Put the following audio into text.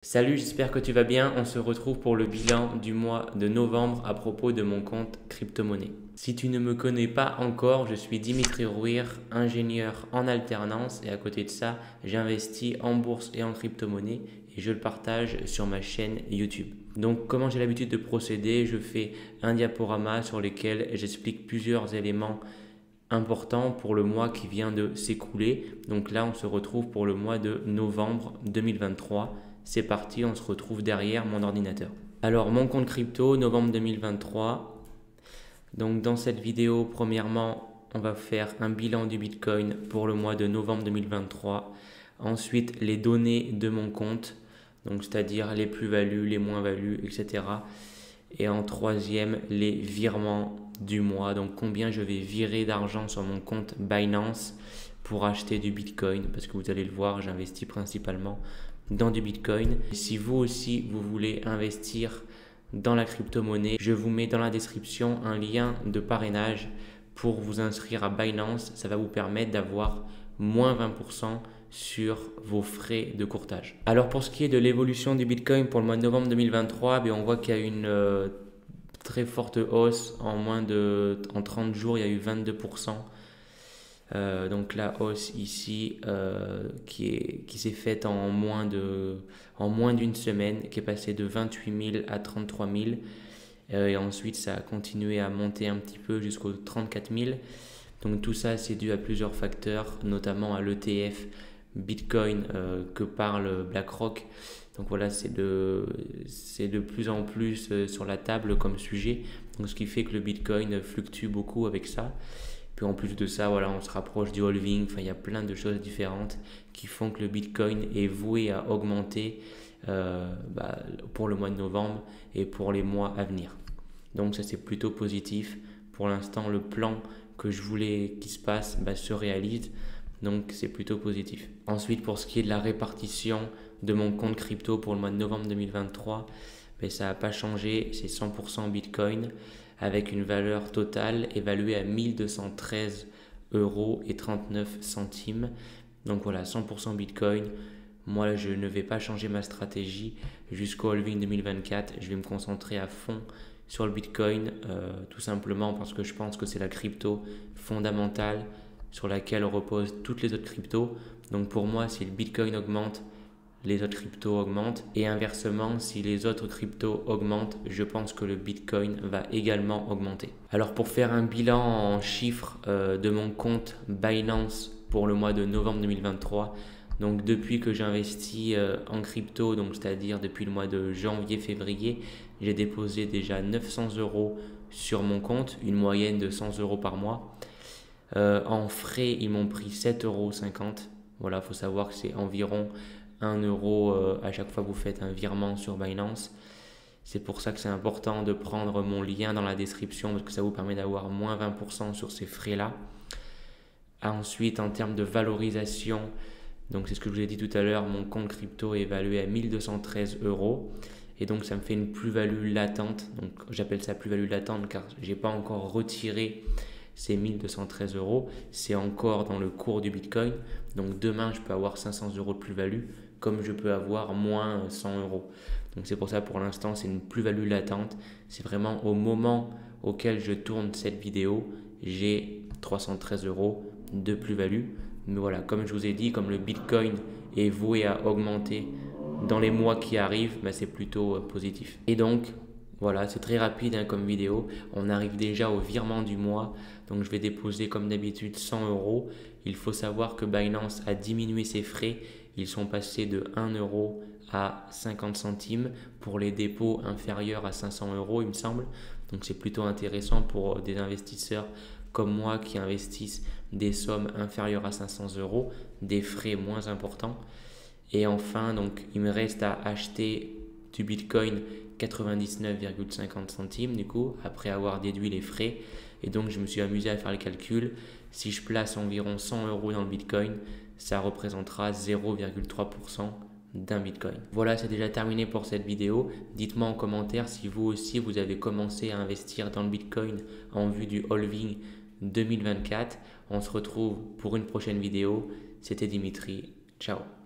Salut, j'espère que tu vas bien. On se retrouve pour le bilan du mois de novembre à propos de mon compte crypto-monnaie. Si tu ne me connais pas encore, je suis Dimitri Rouir, ingénieur en alternance et à côté de ça, j'investis en bourse et en crypto-monnaie et je le partage sur ma chaîne YouTube. Donc, comment j'ai l'habitude de procéder, je fais un diaporama sur lequel j'explique plusieurs éléments importants pour le mois qui vient de s'écouler. Donc là, on se retrouve pour le mois de novembre 2023. C'est parti, on se retrouve derrière mon ordinateur. Alors, mon compte crypto, novembre 2023. Donc, dans cette vidéo, premièrement, on va faire un bilan du Bitcoin pour le mois de novembre 2023. Ensuite, les données de mon compte, donc c'est-à-dire les plus-values, les moins-values, etc. Et en troisième, les virements du mois. Donc, combien je vais virer d'argent sur mon compte Binance pour acheter du Bitcoin. Parce que vous allez le voir, j'investis principalement dans du Bitcoin. Si vous aussi, vous voulez investir dans la crypto-monnaie, je vous mets dans la description un lien de parrainage pour vous inscrire à Binance. Ça va vous permettre d'avoir moins 20% sur vos frais de courtage. Alors pour ce qui est de l'évolution du Bitcoin pour le mois de novembre 2023, on voit qu'il y a une très forte hausse. En 30 jours, il y a eu 22%. Donc la hausse ici qui s'est faite en moins d'une semaine, qui est passée de 28 000 à 33 000. Et ensuite, ça a continué à monter un petit peu jusqu'aux 34 000. Donc tout ça, c'est dû à plusieurs facteurs, notamment à l'ETF Bitcoin que parle BlackRock. Donc voilà, c'est de plus en plus sur la table comme sujet. Donc ce qui fait que le Bitcoin fluctue beaucoup avec ça. Puis en plus de ça, voilà, on se rapproche du halving. Enfin, il y a plein de choses différentes qui font que le Bitcoin est voué à augmenter pour le mois de novembre et pour les mois à venir. Donc ça, c'est plutôt positif. Pour l'instant, le plan que je voulais qu'il se passe se réalise. Donc c'est plutôt positif. Ensuite, pour ce qui est de la répartition de mon compte crypto pour le mois de novembre 2023, ça n'a pas changé. C'est 100% Bitcoin avec une valeur totale évaluée à 1213 euros et 39 centimes. Donc voilà, 100% Bitcoin. Moi, je ne vais pas changer ma stratégie jusqu'au halving 2024. Je vais me concentrer à fond sur le Bitcoin, tout simplement parce que je pense que c'est la crypto fondamentale sur laquelle reposent toutes les autres cryptos. Donc pour moi, si le Bitcoin augmente, les autres cryptos augmentent. Et inversement, si les autres cryptos augmentent, je pense que le Bitcoin va également augmenter. Alors pour faire un bilan en chiffres de mon compte Binance pour le mois de novembre 2023, donc depuis que j'investis en crypto, donc c'est-à-dire depuis le mois de janvier-février, j'ai déposé déjà 900 euros sur mon compte, une moyenne de 100 euros par mois. En frais, ils m'ont pris 7,50 euros. Voilà, il faut savoir que c'est environ 1 euro à chaque fois que vous faites un virement sur Binance. C'est pour ça que c'est important de prendre mon lien dans la description parce que ça vous permet d'avoir moins 20% sur ces frais-là. Ensuite, en termes de valorisation, donc c'est ce que je vous ai dit tout à l'heure, mon compte crypto est évalué à 1213 euros. Et donc ça me fait une plus-value latente. Donc j'appelle ça plus-value latente car je n'ai pas encore retiré ces 1213 euros. C'est encore dans le cours du Bitcoin. Donc demain, je peux avoir 500 euros de plus-value comme je peux avoir moins 100 euros. Donc c'est pour ça pour l'instant, c'est une plus-value latente. C'est vraiment au moment auquel je tourne cette vidéo, j'ai 313 euros de plus-value. Mais voilà, comme je vous ai dit, comme le Bitcoin est voué à augmenter dans les mois qui arrivent, c'est plutôt positif. Et donc, voilà, c'est très rapide comme vidéo. On arrive déjà au virement du mois. Donc, je vais déposer comme d'habitude 100 euros. Il faut savoir que Binance a diminué ses frais. Ils sont passés de 1 euro à 50 centimes pour les dépôts inférieurs à 500 euros, il me semble. Donc, c'est plutôt intéressant pour des investisseurs comme moi qui investissent des sommes inférieures à 500 euros, des frais moins importants. Et enfin, donc, il me reste à acheter du Bitcoin 99,50 centimes du coup, après avoir déduit les frais. Et donc, je me suis amusé à faire le calcul. Si je place environ 100 euros dans le Bitcoin, ça représentera 0,3% d'un Bitcoin. Voilà, c'est déjà terminé pour cette vidéo. Dites-moi en commentaire si vous aussi, vous avez commencé à investir dans le Bitcoin en vue du halving 2024. On se retrouve pour une prochaine vidéo. C'était Dimitri. Ciao.